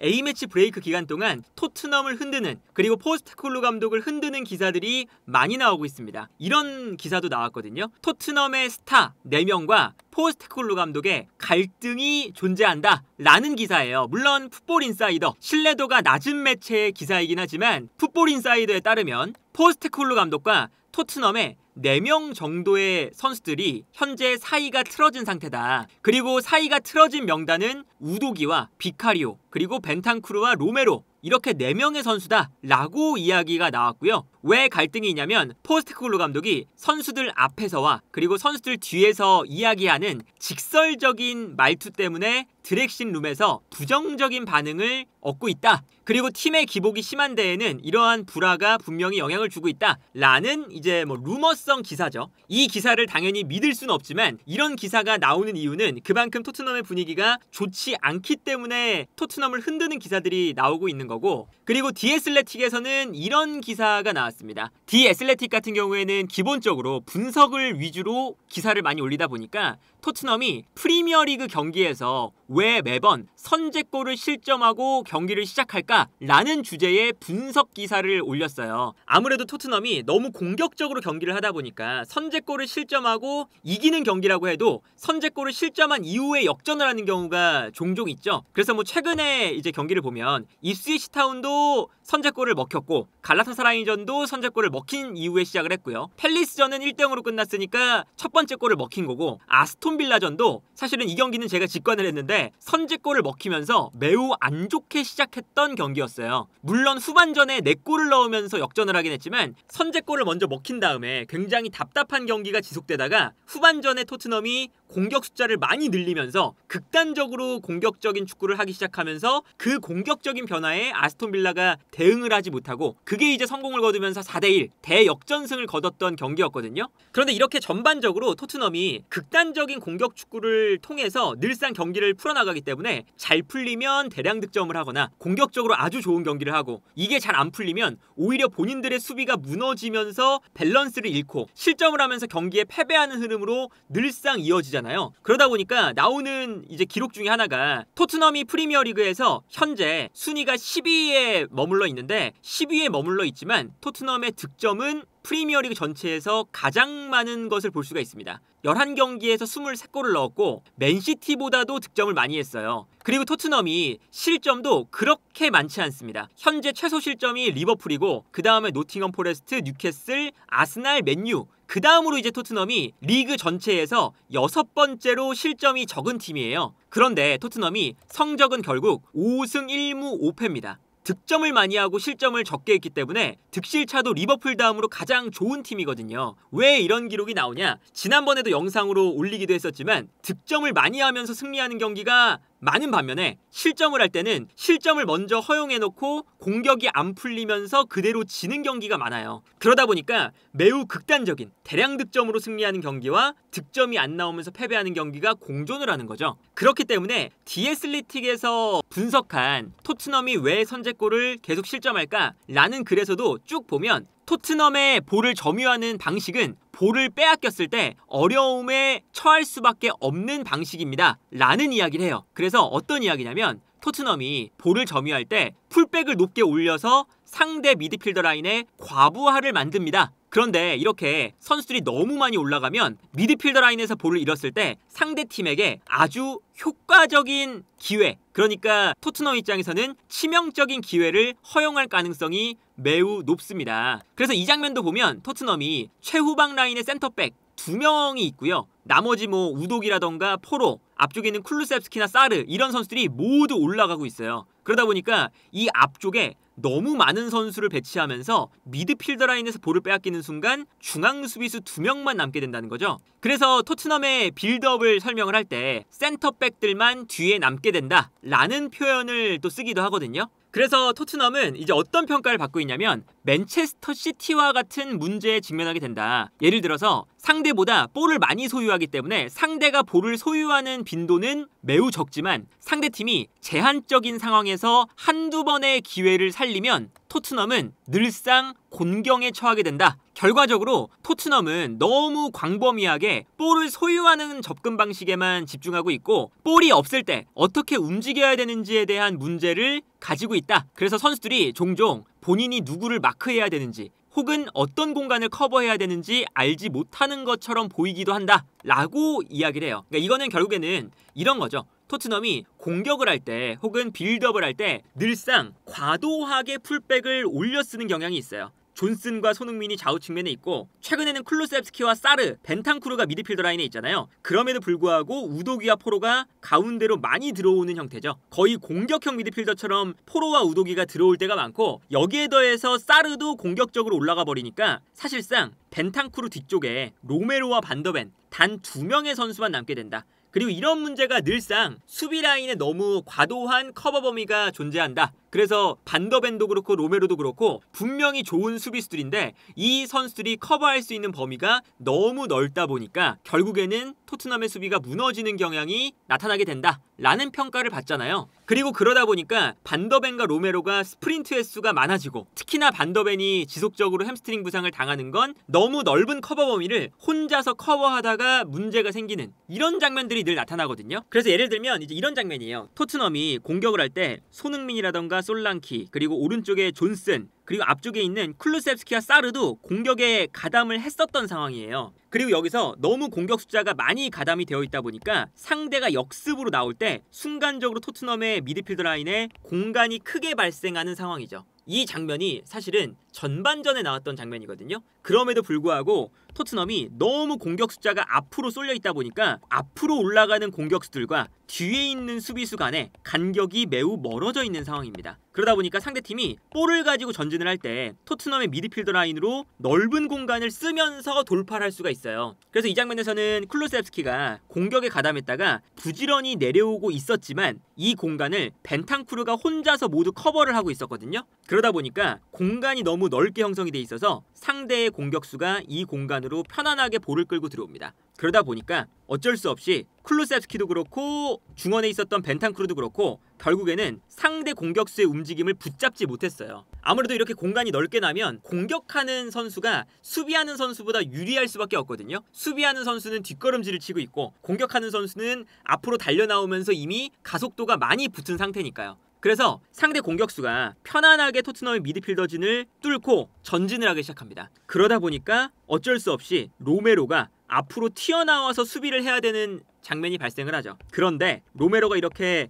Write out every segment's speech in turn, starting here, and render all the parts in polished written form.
A매치 브레이크 기간 동안 토트넘을 흔드는, 그리고 포스테코글루 감독을 흔드는 기사들이 많이 나오고 있습니다. 이런 기사도 나왔거든요. 토트넘의 스타 4명과 포스테코글루 감독의 갈등이 존재한다 라는 기사예요. 물론 풋볼인사이더, 신뢰도가 낮은 매체의 기사이긴 하지만 풋볼인사이더에 따르면 포스테코글루 감독과 토트넘의 4명 정도의 선수들이 현재 사이가 틀어진 상태다. 그리고 사이가 틀어진 명단은 우도기와 비카리오, 그리고 벤탄쿠르와 로메로, 이렇게 4명의 선수다 라고 이야기가 나왔고요. 왜 갈등이 있냐면 포스테코글루 감독이 선수들 앞에서와 그리고 선수들 뒤에서 이야기하는 직설적인 말투 때문에 드레싱 룸에서 부정적인 반응을 얻고 있다. 그리고 팀의 기복이 심한 데에는 이러한 불화가 분명히 영향을 주고 있다 라는 이제 루머성 기사죠. 이 기사를 당연히 믿을 수는 없지만 이런 기사가 나오는 이유는 그만큼 토트넘의 분위기가 좋지 않기 때문에 토트넘을 흔드는 기사들이 나오고 있는 거고, 그리고 디 애슬레틱에서는 이런 기사가 나왔습니다. 디 애슬레틱 같은 경우에는 기본적으로 분석을 위주로 기사를 많이 올리다 보니까 토트넘이 프리미어리그 경기에서 왜 매번 선제골을 실점하고 경기를 시작할까? 라는 주제의 분석 기사를 올렸어요. 아무래도 토트넘이 너무 공격적으로 경기를 하다 보니까 선제골을 실점하고 이기는 경기라고 해도 선제골을 실점한 이후에 역전을 하는 경우가 종종 있죠. 그래서 최근에 이제 경기를 보면 입스위치 타운도 선제골을 먹혔고 갈라타사라이전도 선제골을 먹힌 이후에 시작을 했고요. 팰리스전은 1대0으로 끝났으니까 첫 번째 골을 먹힌 거고, 아스톤빌라전도 사실은 이 경기는 제가 직관을 했는데 선제골을 먹히면서 매우 안 좋게 시작했던 경기였어요. 물론 후반전에 4골을 넣으면서 역전을 하긴 했지만 선제골을 먼저 먹힌 다음에 굉장히 답답한 경기가 지속되다가 후반전에 토트넘이 공격 숫자를 많이 늘리면서 극단적으로 공격적인 축구를 하기 시작하면서 그 공격적인 변화에 아스톤빌라가 대응을 하지 못하고 그게 이제 성공을 거두면서 4대1 대역전승을 거뒀던 경기였거든요. 그런데 이렇게 전반적으로 토트넘이 극단적인 공격 축구를 통해서 늘상 경기를 풀어나가기 때문에 잘 풀리면 대량 득점을 하거나 공격적으로 아주 좋은 경기를 하고, 이게 잘 안 풀리면 오히려 본인들의 수비가 무너지면서 밸런스를 잃고 실점을 하면서 경기에 패배하는 흐름으로 늘상 이어지잖아요. 그러다 보니까 나오는 이제 기록 중에 하나가 토트넘이 프리미어리그에서 현재 순위가 10위에 머물러 있는데 10위에 머물러 있지만 토트넘의 득점은 프리미어리그 전체에서 가장 많은 것을 볼 수가 있습니다. 11경기에서 23골을 넣었고 맨시티보다도 득점을 많이 했어요. 그리고 토트넘이 실점도 그렇게 많지 않습니다. 현재 최소 실점이 리버풀이고 그 다음에 노팅엄 포레스트, 뉴캐슬, 아스날, 맨유, 그 다음으로 이제 토트넘이 리그 전체에서 6번째로 실점이 적은 팀이에요. 그런데 토트넘이 성적은 결국 5승 1무 5패입니다. 득점을 많이 하고 실점을 적게 했기 때문에 득실차도 리버풀 다음으로 가장 좋은 팀이거든요. 왜 이런 기록이 나오냐? 지난번에도 영상으로 올리기도 했었지만 득점을 많이 하면서 승리하는 경기가 많은 반면에 실점을 할 때는 실점을 먼저 허용해놓고 공격이 안 풀리면서 그대로 지는 경기가 많아요. 그러다 보니까 매우 극단적인 대량 득점으로 승리하는 경기와 득점이 안 나오면서 패배하는 경기가 공존을 하는 거죠. 그렇기 때문에 디 애슬레틱에서 분석한 토트넘이 왜 선제골을 계속 실점할까? 라는 글에서도 쭉 보면 토트넘의 볼을 점유하는 방식은 볼을 빼앗겼을 때 어려움에 처할 수밖에 없는 방식입니다 라는 이야기를 해요. 그래서 어떤 이야기냐면 토트넘이 볼을 점유할 때 풀백을 높게 올려서 상대 미드필더 라인에 과부하를 만듭니다. 그런데 이렇게 선수들이 너무 많이 올라가면 미드필더 라인에서 볼을 잃었을 때 상대팀에게 아주 효과적인 기회, 그러니까 토트넘 입장에서는 치명적인 기회를 허용할 가능성이 매우 높습니다. 그래서 이 장면도 보면 토트넘이 최후방 라인의 센터백 2명이 있고요. 나머지 우독이라던가 포로, 앞쪽에 있는 쿨루셉스키나 사르, 이런 선수들이 모두 올라가고 있어요. 그러다 보니까 이 앞쪽에 너무 많은 선수를 배치하면서 미드필더 라인에서 볼을 빼앗기는 순간 중앙 수비수 2명만 남게 된다는 거죠. 그래서 토트넘의 빌드업을 설명을 할 때 센터백들만 뒤에 남게 된다 라는 표현을 또 쓰기도 하거든요. 그래서 토트넘은 이제 어떤 평가를 받고 있냐면 맨체스터 시티와 같은 문제에 직면하게 된다. 예를 들어서 상대보다 볼을 많이 소유하기 때문에 상대가 볼을 소유하는 빈도는 매우 적지만 상대팀이 제한적인 상황에서 한두 번의 기회를 살리면 토트넘은 늘상 곤경에 처하게 된다. 결과적으로 토트넘은 너무 광범위하게 볼을 소유하는 접근 방식에만 집중하고 있고 볼이 없을 때 어떻게 움직여야 되는지에 대한 문제를 가지고 있다. 그래서 선수들이 종종 본인이 누구를 마크해야 되는지 혹은 어떤 공간을 커버해야 되는지 알지 못하는 것처럼 보이기도 한다 라고 이야기를 해요. 그러니까 이거는 결국에는 이런 거죠. 토트넘이 공격을 할 때 혹은 빌드업을 할 때 늘상 과도하게 풀백을 올려 쓰는 경향이 있어요. 존슨과 손흥민이 좌우 측면에 있고 최근에는 클루셉스키와 사르, 벤탄쿠르가 미드필더 라인에 있잖아요. 그럼에도 불구하고 우도기와 포로가 가운데로 많이 들어오는 형태죠. 거의 공격형 미드필더처럼 포로와 우도기가 들어올 때가 많고 여기에 더해서 사르도 공격적으로 올라가 버리니까 사실상 벤탄쿠르 뒤쪽에 로메로와 반더벤 단 2명의 선수만 남게 된다. 그리고 이런 문제가 늘상 수비 라인에 너무 과도한 커버 범위가 존재한다. 그래서 반더벤도 그렇고 로메로도 그렇고 분명히 좋은 수비수들인데 이 선수들이 커버할 수 있는 범위가 너무 넓다 보니까 결국에는 토트넘의 수비가 무너지는 경향이 나타나게 된다 라는 평가를 받잖아요. 그리고 그러다 보니까 반더벤과 로메로가 스프린트 횟수가 많아지고 특히나 반더벤이 지속적으로 햄스트링 부상을 당하는 건 너무 넓은 커버 범위를 혼자서 커버하다가 문제가 생기는 이런 장면들이 늘 나타나거든요. 그래서 예를 들면 이제 이런 장면이에요. 토트넘이 공격을 할 때 손흥민이라던가 솔랑키 그리고 오른쪽에 존슨 그리고 앞쪽에 있는 클루셉스키와 사르도 공격에 가담을 했었던 상황이에요. 그리고 여기서 너무 공격 숫자가 많이 가담이 되어 있다 보니까 상대가 역습으로 나올 때 순간적으로 토트넘의 미드필더 라인에 공간이 크게 발생하는 상황이죠. 이 장면이 사실은 전반전에 나왔던 장면이거든요. 그럼에도 불구하고 토트넘이 너무 공격 숫자가 앞으로 쏠려 있다 보니까 앞으로 올라가는 공격수들과 뒤에 있는 수비수 간의 간격이 매우 멀어져 있는 상황입니다. 그러다 보니까 상대팀이 볼을 가지고 전진을 할 때 토트넘의 미드필더 라인으로 넓은 공간을 쓰면서 돌파를 할 수가 있어요. 그래서 이 장면에서는 클루셉스키가 공격에 가담했다가 부지런히 내려오고 있었지만 이 공간을 벤탄쿠르가 혼자서 모두 커버를 하고 있었거든요. 그러다 보니까 공간이 너무 넓게 형성이 돼 있어서 상대의 공격수가 이 공간으로 편안하게 볼을 끌고 들어옵니다. 그러다 보니까 어쩔 수 없이 클루셉스키도 그렇고 중원에 있었던 벤탄쿠르도 그렇고 결국에는 상대 공격수의 움직임을 붙잡지 못했어요. 아무래도 이렇게 공간이 넓게 나면 공격하는 선수가 수비하는 선수보다 유리할 수밖에 없거든요. 수비하는 선수는 뒷걸음질을 치고 있고 공격하는 선수는 앞으로 달려나오면서 이미 가속도가 많이 붙은 상태니까요. 그래서 상대 공격수가 편안하게 토트넘의 미드필더진을 뚫고 전진을 하기 시작합니다. 그러다 보니까 어쩔 수 없이 로메로가 앞으로 튀어나와서 수비를 해야 되는 장면이 발생을 하죠. 그런데 로메로가 이렇게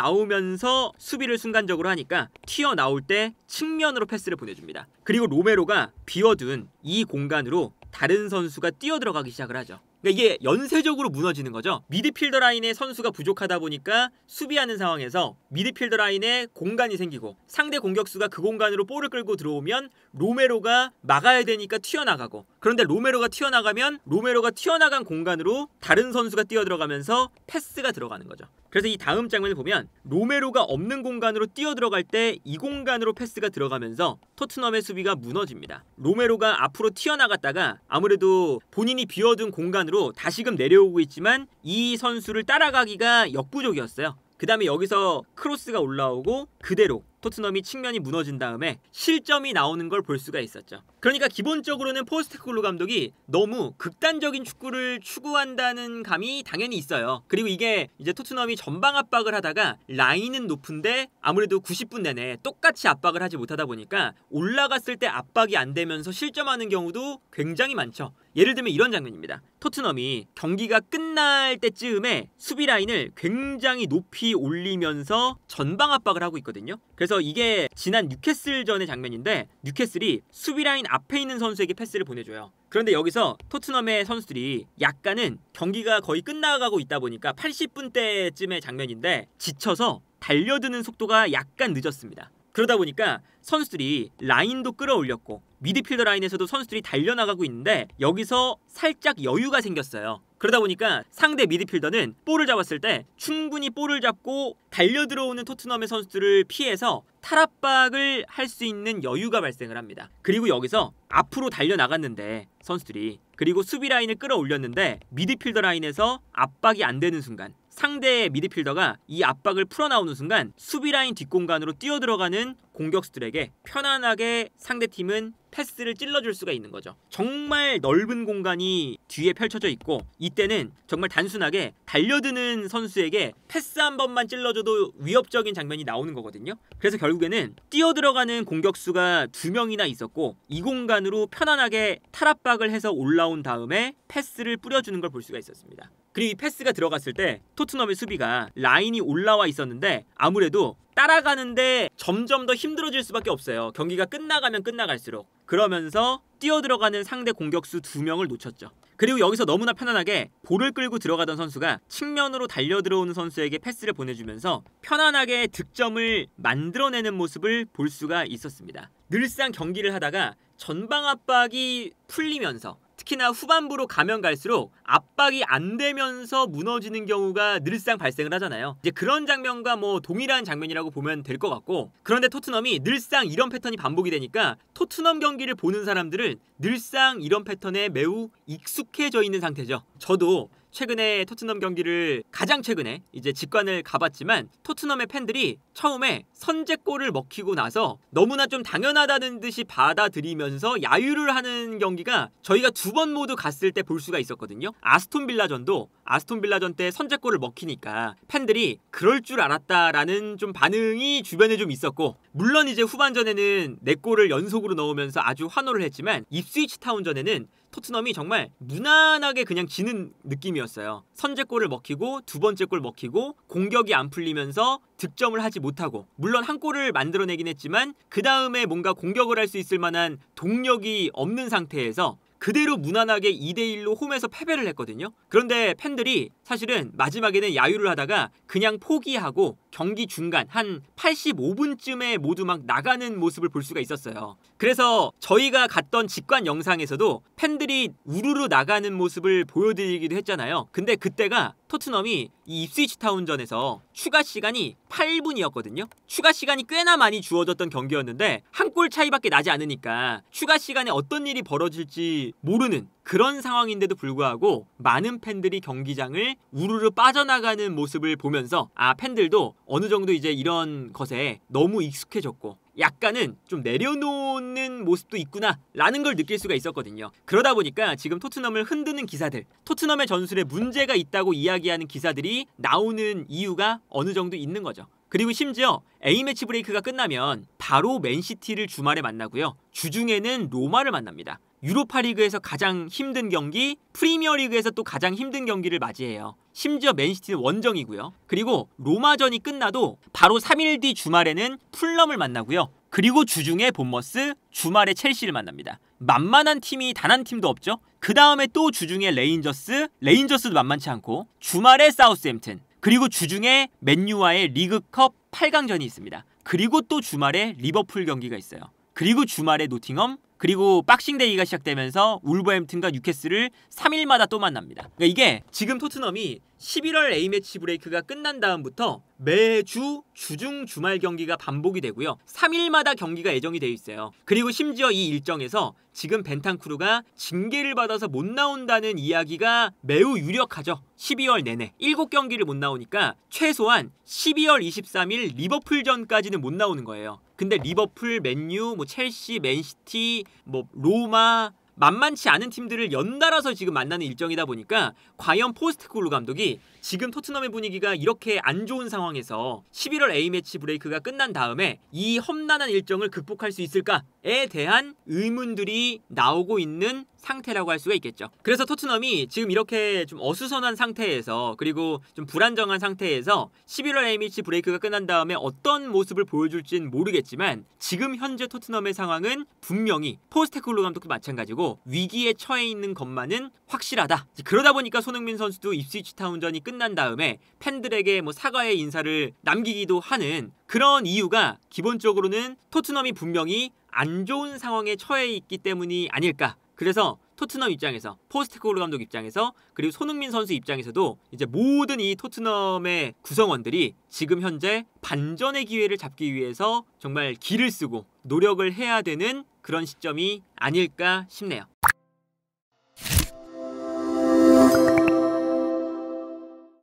튀어나오면서 수비를 순간적으로 하니까 튀어나올 때 측면으로 패스를 보내줍니다. 그리고 로메로가 비워둔 이 공간으로 다른 선수가 뛰어들어가기 시작을 하죠. 그러니까 이게 연쇄적으로 무너지는 거죠. 미드필더 라인에 선수가 부족하다 보니까 수비하는 상황에서 미드필더 라인에 공간이 생기고 상대 공격수가 그 공간으로 볼을 끌고 들어오면 로메로가 막아야 되니까 튀어나가고 그런데 로메로가 튀어나가면 로메로가 튀어나간 공간으로 다른 선수가 뛰어들어가면서 패스가 들어가는 거죠. 그래서 이 다음 장면을 보면 로메로가 없는 공간으로 뛰어들어갈 때 이 공간으로 패스가 들어가면서 토트넘의 수비가 무너집니다. 로메로가 앞으로 튀어나갔다가 아무래도 본인이 비워둔 공간으로 다시금 내려오고 있지만 이 선수를 따라가기가 역부족이었어요. 그 다음에 여기서 크로스가 올라오고 그대로 토트넘이 측면이 무너진 다음에 실점이 나오는 걸 볼 수가 있었죠. 그러니까 기본적으로는 포스테코글루 감독이 너무 극단적인 축구를 추구한다는 감이 당연히 있어요. 그리고 이게 이제 토트넘이 전방 압박을 하다가 라인은 높은데 아무래도 90분 내내 똑같이 압박을 하지 못하다 보니까 올라갔을 때 압박이 안 되면서 실점하는 경우도 굉장히 많죠. 예를 들면 이런 장면입니다. 토트넘이 경기가 끝날 때쯤에 수비 라인을 굉장히 높이 올리면서 전방 압박을 하고 있거든요. 그래서 이게 지난 뉴캐슬전의 장면인데 뉴캐슬이 수비 라인 앞에 있는 선수에게 패스를 보내줘요. 그런데 여기서 토트넘의 선수들이 약간은 경기가 거의 끝나가고 있다 보니까 80분 때쯤의 장면인데 지쳐서 달려드는 속도가 약간 늦었습니다. 그러다 보니까 선수들이 라인도 끌어올렸고 미드필더 라인에서도 선수들이 달려나가고 있는데 여기서 살짝 여유가 생겼어요. 그러다 보니까 상대 미드필더는 볼을 잡았을 때 충분히 볼을 잡고 달려들어오는 토트넘의 선수들을 피해서 탈압박을 할 수 있는 여유가 발생을 합니다. 그리고 여기서 앞으로 달려나갔는데 선수들이 그리고 수비 라인을 끌어올렸는데 미드필더 라인에서 압박이 안 되는 순간 상대 미드필더가 이 압박을 풀어나오는 순간 수비라인 뒷공간으로 뛰어들어가는 공격수들에게 편안하게 상대팀은 패스를 찔러줄 수가 있는 거죠. 정말 넓은 공간이 뒤에 펼쳐져 있고 이때는 정말 단순하게 달려드는 선수에게 패스 한 번만 찔러줘도 위협적인 장면이 나오는 거거든요. 그래서 결국에는 뛰어들어가는 공격수가 2명이나 있었고 이 공간으로 편안하게 탈압박을 해서 올라온 다음에 패스를 뿌려주는 걸 볼 수가 있었습니다. 그리고 이 패스가 들어갔을 때 토트넘의 수비가 라인이 올라와 있었는데 아무래도 따라가는데 점점 더 힘들어질 수밖에 없어요. 경기가 끝나가면 끝나갈수록. 그러면서 뛰어들어가는 상대 공격수 2명을 놓쳤죠. 그리고 여기서 너무나 편안하게 볼을 끌고 들어가던 선수가 측면으로 달려들어오는 선수에게 패스를 보내주면서 편안하게 득점을 만들어내는 모습을 볼 수가 있었습니다. 늘상 경기를 하다가 전방 압박이 풀리면서 특히나 후반부로 가면 갈수록 압박이 안 되면서 무너지는 경우가 늘상 발생을 하잖아요. 이제 그런 장면과 뭐 동일한 장면이라고 보면 될 것 같고, 그런데 토트넘이 늘상 이런 패턴이 반복이 되니까 토트넘 경기를 보는 사람들은 늘상 이런 패턴에 매우 익숙해져 있는 상태죠. 저도 최근에 토트넘 경기를 가장 최근에 이제 직관을 가봤지만 토트넘의 팬들이 처음에 선제골을 먹히고 나서 너무나 좀 당연하다는 듯이 받아들이면서 야유를 하는 경기가 저희가 2번 모두 갔을 때 볼 수가 있었거든요. 아스톤 빌라전 때 선제골을 먹히니까 팬들이 그럴 줄 알았다라는 좀 반응이 주변에 좀 있었고, 물론 이제 후반전에는 4골을 연속으로 넣으면서 아주 환호를 했지만 입스위치 타운전에는 토트넘이 정말 무난하게 그냥 지는 느낌이었어요. 선제골을 먹히고 2번째 골 먹히고 공격이 안 풀리면서 득점을 하지 못하고, 물론 한 골을 만들어내긴 했지만 그 다음에 뭔가 공격을 할 수 있을 만한 동력이 없는 상태에서 그대로 무난하게 2대1로 홈에서 패배를 했거든요. 그런데 팬들이 사실은 마지막에는 야유를 하다가 그냥 포기하고 경기 중간 한 85분쯤에 모두 막 나가는 모습을 볼 수가 있었어요. 그래서 저희가 갔던 직관 영상에서도 팬들이 우르르 나가는 모습을 보여드리기도 했잖아요. 근데 그때가 토트넘이 이 입스위치 타운전에서 추가 시간이 8분이었거든요. 추가 시간이 꽤나 많이 주어졌던 경기였는데 한 골 차이밖에 나지 않으니까 추가 시간에 어떤 일이 벌어질지 모르는 그런 상황인데도 불구하고 많은 팬들이 경기장을 우르르 빠져나가는 모습을 보면서 팬들도 어느 정도 이제 이런 것에 너무 익숙해졌고 약간은 좀 내려놓는 모습도 있구나 라는 걸 느낄 수가 있었거든요. 그러다 보니까 지금 토트넘을 흔드는 기사들, 토트넘의 전술에 문제가 있다고 이야기하는 기사들이 나오는 이유가 어느 정도 있는 거죠. 그리고 심지어 A매치 브레이크가 끝나면 바로 맨시티를 주말에 만나고요. 주중에는 로마를 만납니다. 유로파리그에서 가장 힘든 경기, 프리미어리그에서 또 가장 힘든 경기를 맞이해요. 심지어 맨시티는 원정이고요. 그리고 로마전이 끝나도 바로 3일 뒤 주말에는 풀럼을 만나고요. 그리고 주중에 본머스, 주말에 첼시를 만납니다. 만만한 팀이 단 한 팀도 없죠. 그 다음에 또 주중에 레인저스도 만만치 않고, 주말에 사우스햄튼, 그리고 주중에 맨유와의 리그컵 8강전이 있습니다. 그리고 또 주말에 리버풀 경기가 있어요. 그리고 주말에 노팅엄, 그리고 박싱데이가 시작되면서 울버햄튼과 뉴캐슬을 3일마다 또 만납니다. 그러니까 이게 지금 토트넘이 11월 A매치 브레이크가 끝난 다음부터 매주 주중 주말 경기가 반복이 되고요. 3일마다 경기가 예정이 되어 있어요. 그리고 심지어 이 일정에서 지금 벤탄쿠르가 징계를 받아서 못 나온다는 이야기가 매우 유력하죠. 12월 내내 7경기를 못 나오니까 최소한 12월 23일 리버풀전까지는 못 나오는 거예요. 근데 리버풀, 맨유, 첼시, 맨시티, 로마, 만만치 않은 팀들을 연달아서 지금 만나는 일정이다 보니까 과연 포스테코글루 감독이 지금 토트넘의 분위기가 이렇게 안 좋은 상황에서 11월 A매치 브레이크가 끝난 다음에 이 험난한 일정을 극복할 수 있을까에 대한 의문들이 나오고 있는 상태라고 할 수가 있겠죠. 그래서 토트넘이 지금 이렇게 좀 어수선한 상태에서, 그리고 좀 불안정한 상태에서 11월 A매치 브레이크가 끝난 다음에 어떤 모습을 보여줄진 모르겠지만 지금 현재 토트넘의 상황은 분명히 포스테코글루 감독도 마찬가지고 위기에 처해 있는 것만은 확실하다. 그러다 보니까 손흥민 선수도 입스위치 타운전이 끝난 다음에 팬들에게 사과의 인사를 남기기도 하는 그런 이유가 기본적으로는 토트넘이 분명히 안 좋은 상황에 처해 있기 때문이 아닐까. 그래서 토트넘 입장에서, 포스테코글루 감독 입장에서, 그리고 손흥민 선수 입장에서도 이제 모든 이 토트넘의 구성원들이 지금 현재 반전의 기회를 잡기 위해서 정말 기를 쓰고 노력을 해야 되는 그런 시점이 아닐까 싶네요.